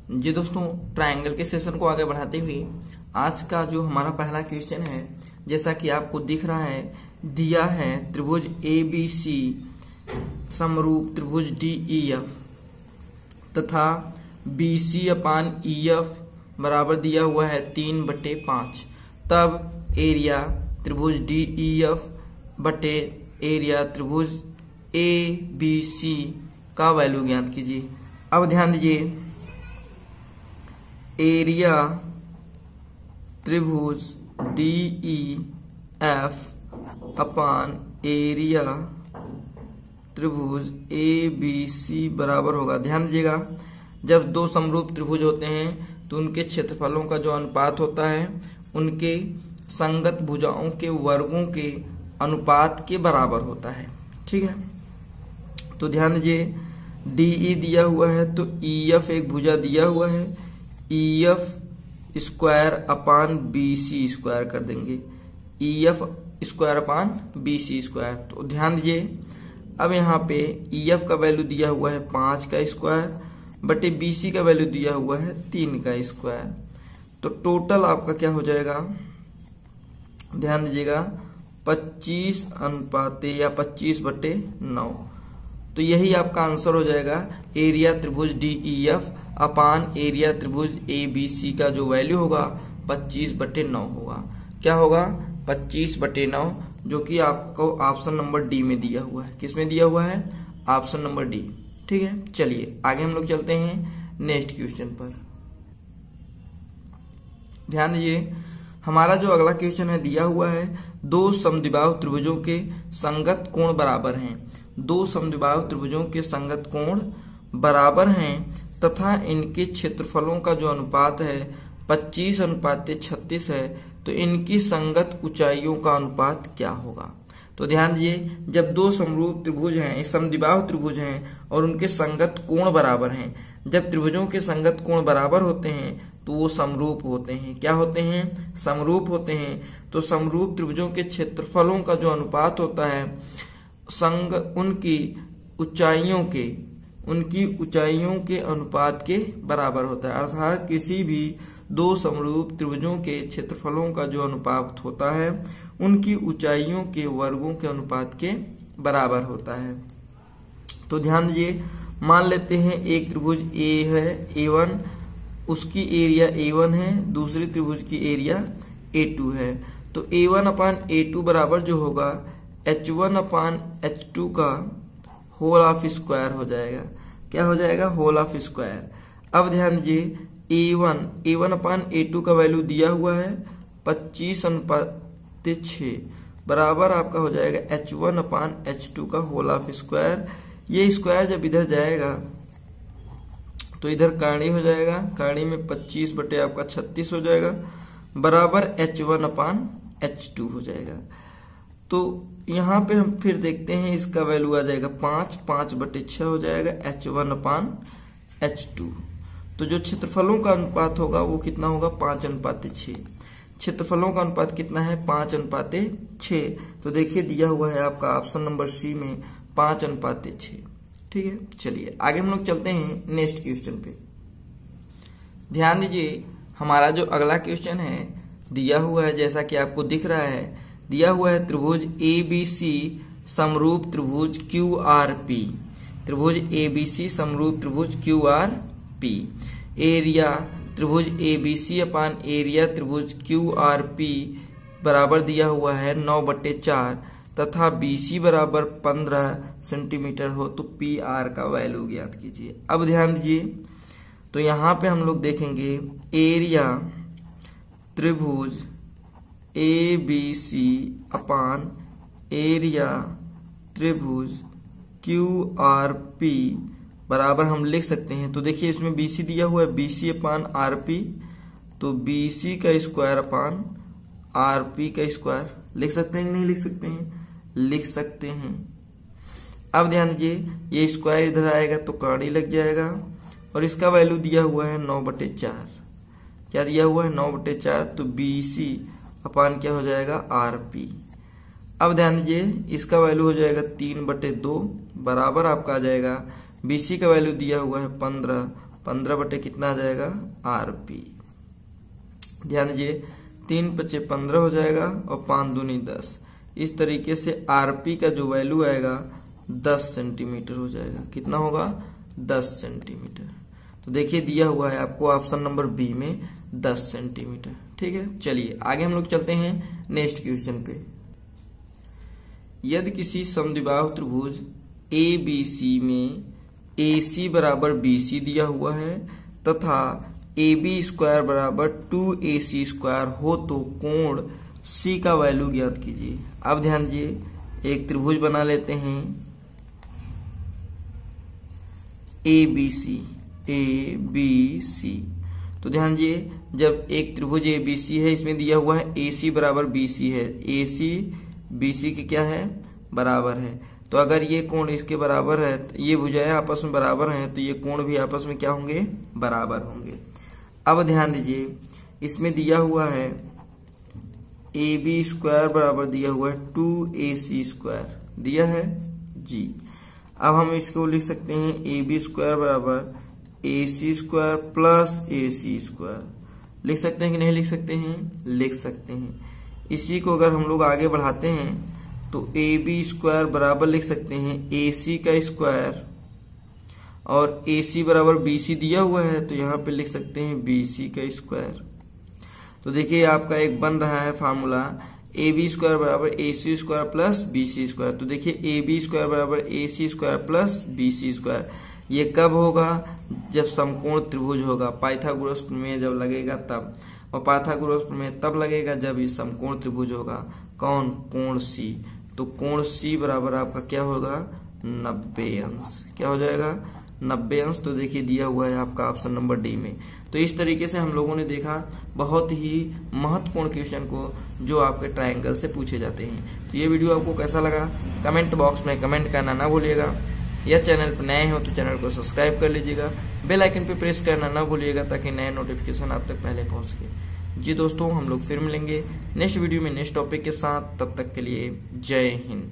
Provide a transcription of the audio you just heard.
जी दोस्तों, ट्रायंगल के सेशन को आगे बढ़ाते हुए आज का जो हमारा पहला क्वेश्चन है, जैसा कि आपको दिख रहा है, दिया है त्रिभुज ABC समरूप त्रिभुज DEF तथा BC अपान EF बराबर दिया हुआ है 3/5। तब एरिया त्रिभुज DEF बटे एरिया त्रिभुज ABC का वैल्यू ज्ञात कीजिए। अब ध्यान दीजिए, एरिया त्रिभुज DEF अपान एरिया त्रिभुज ABC बराबर होगा। ध्यान दीजिएगा, जब दो समरूप त्रिभुज होते हैं तो उनके क्षेत्रफलों का जो अनुपात होता है उनके संगत भुजाओं के वर्गों के अनुपात के बराबर होता है। ठीक है, तो ध्यान दीजिए, DE दिया हुआ है तो EF एक भुजा दिया हुआ है, EF square upon BC square कर देंगे, EF square upon BC square. तो ध्यान दीजिए, अब यहाँ पे EF का वैल्यू दिया हुआ है 5 का स्क्वायर बटे BC का वैल्यू दिया हुआ है 3 का स्क्वायर। तो टोटल आपका क्या हो जाएगा, ध्यान दीजिएगा, 25 या 25/9। तो यही आपका आंसर हो जाएगा। एरिया त्रिभुज DEF अपान एरिया त्रिभुज ABC का जो वैल्यू होगा 25/9 होगा। क्या होगा, 25/9, जो कि आपको ऑप्शन नंबर डी में दिया हुआ है। किस में दिया हुआ है, ऑप्शन नंबर डी। ठीक है, चलिए आगे हम लोग चलते हैं नेक्स्ट क्वेश्चन पर। ध्यान दीजिए, हमारा जो अगला क्वेश्चन है दिया हुआ है, दो समद्विबाहु त्रिभुजों के संगत कोण बराबर हैं। दो समद्विबाहु त्रिभुजों के संगत कोण बराबर हैं तथा इनके क्षेत्रफलों का जो अनुपात है 25:36 है, तो इनकी संगत ऊंचाइयों का अनुपात क्या होगा। तो ध्यान दीजिए, जब दो समरूप त्रिभुज हैं, समद्विबाहु त्रिभुज हैं और उनके संगत कोण बराबर हैं, जब त्रिभुजों के संगत कोण बराबर होते हैं तो वो समरूप होते हैं। क्या होते हैं, समरूप होते हैं। तो समरूप त्रिभुजों के क्षेत्रफलों का जो अनुपात होता है उनकी ऊंचाइयों के अनुपात के बराबर होता है। अर्थात किसी भी दो समरूप त्रिभुजों के क्षेत्रफलों का जो अनुपात होता है उनकी ऊंचाइयों के वर्गों के अनुपात के बराबर होता है। तो ध्यान दीजिए, मान लेते हैं एक त्रिभुज A है A1, उसकी एरिया A1 है, दूसरी त्रिभुज की एरिया A2 है। तो A1 अपान A2 बराबर जो होगा H1 अपान H2 का होल ऑफ स्क्वायर हो जाएगा। क्या हो जाएगा, होल ऑफ स्क्वायर। अब ध्यान दीजिए, A1 अपान A2 का वैल्यू दिया हुआ है 25:6 बराबर आपका हो जाएगा H1 अपान H2 का होल ऑफ स्क्वायर। ये स्क्वायर जब इधर जाएगा तो इधर काणी हो जाएगा, काणी में 25/36 हो जाएगा बराबर H1 अपान H2 हो जाएगा। तो यहाँ पे हम फिर देखते हैं, इसका वैल्यू आ जाएगा 5/6 हो जाएगा H1 अपान H2। तो जो क्षेत्रफलों का अनुपात होगा वो कितना होगा, 5:6। क्षेत्रफलों का अनुपात कितना है, 5:6। तो देखिए दिया हुआ है आपका ऑप्शन नंबर सी में 5:6। ठीक है, चलिए आगे हम लोग चलते हैं नेक्स्ट क्वेश्चन पे। ध्यान दीजिए, हमारा जो अगला क्वेश्चन है दिया हुआ है, जैसा कि आपको दिख रहा है, दिया हुआ है त्रिभुज ABC समरूप त्रिभुज QRP। त्रिभुज ABC समरूप त्रिभुज QRP। एरिया त्रिभुज ABC अपान एरिया त्रिभुज QRP बराबर दिया हुआ है 9/4 तथा BC बराबर 15 सेंटीमीटर हो तो PR का वैल्यू ज्ञात कीजिए। अब ध्यान दीजिए, तो यहाँ पे हम लोग देखेंगे एरिया त्रिभुज ABC अपान एरिया त्रिभुज QRP बराबर हम लिख सकते हैं। तो देखिए, इसमें BC दिया हुआ है, BC अपान RP, तो BC का स्क्वायर अपान RP का स्क्वायर लिख सकते हैं, नहीं लिख सकते हैं, लिख सकते हैं। अब ध्यान दीजिए, ये स्क्वायर इधर आएगा तो काणी लग जाएगा और इसका वैल्यू दिया हुआ है 9/4। क्या दिया हुआ है, 9/4। तो BC अपान क्या हो जाएगा, RP। अब ध्यान दीजिए, इसका वैल्यू हो जाएगा 3/2 बराबर आपका आ जाएगा BC का वैल्यू दिया हुआ है 15, 15 बटे कितना आ जाएगा RP। ध्यान दीजिए 3 × 5 = 15 हो जाएगा और 5 दूनी 10। इस तरीके से RP का जो वैल्यू आएगा 10 सेंटीमीटर हो जाएगा। कितना होगा? 10 सेंटीमीटर। तो देखिए दिया हुआ है आपको ऑप्शन नंबर बी में 10 सेंटीमीटर। ठीक है, चलिए आगे हम लोग चलते हैं नेक्स्ट क्वेश्चन पे। यदि किसी समद्विबाहु त्रिभुज ABC में AC बराबर BC दिया हुआ है तथा AB² बराबर 2AC² हो तो कोण C का वैल्यू ज्ञात कीजिए। अब ध्यान दीजिए एक त्रिभुज बना लेते हैं ABC। तो ध्यान दीजिए जब एक त्रिभुज ABC है, इसमें दिया हुआ है AC बराबर BC है, AC BC के क्या है? बराबर है। तो अगर ये कोण इसके बराबर है, ये भुजाएं आपस में बराबर हैं, तो ये कोण भी आपस में क्या होंगे? बराबर होंगे। अब ध्यान दीजिए इसमें दिया हुआ है AB² बराबर दिया हुआ है 2AC² दिया है जी। अब हम इसको लिख सकते हैं AB² बराबर AC² प्लस AC²। लिख सकते हैं कि नहीं लिख सकते हैं? लिख सकते हैं। इसी को अगर हम लोग आगे बढ़ाते हैं तो AB² बराबर लिख सकते हैं AC का स्क्वायर और AC बराबर BC दिया हुआ है, तो यहाँ पे लिख सकते हैं BC का स्क्वायर। तो देखिए आपका एक बन रहा है फार्मूला AB² बराबर AC² प्लस BC²। तो देखिए AB² बराबर AC² प्लस BC²। ये कब होगा? जब समकोण त्रिभुज होगा, पाइथागोरस प्रमेय जब लगेगा तब। और पाइथागोरस प्रमेय तब लगेगा जब ये समकोण त्रिभुज होगा। कौन? कोण C। तो कोण C बराबर आपका क्या होगा? 90 अंश। क्या हो जाएगा? 90 अंश। तो देखिए दिया हुआ है आपका ऑप्शन नंबर डी में। तो इस तरीके से हम लोगों ने देखा बहुत ही महत्वपूर्ण क्वेश्चन को जो आपके ट्रायंगल से पूछे जाते हैं। तो ये वीडियो आपको कैसा लगा कमेंट बॉक्स में कमेंट करना ना भूलिएगा। या चैनल पर नए हो तो चैनल को सब्सक्राइब कर लीजिएगा, बेल आइकन पे प्रेस करना ना भूलिएगा ताकि नए नोटिफिकेशन आप तक पहले पहुंच सके। जी दोस्तों, हम लोग फिर मिलेंगे नेक्स्ट वीडियो में नेक्स्ट टॉपिक के साथ। तब तक के लिए जय हिंद।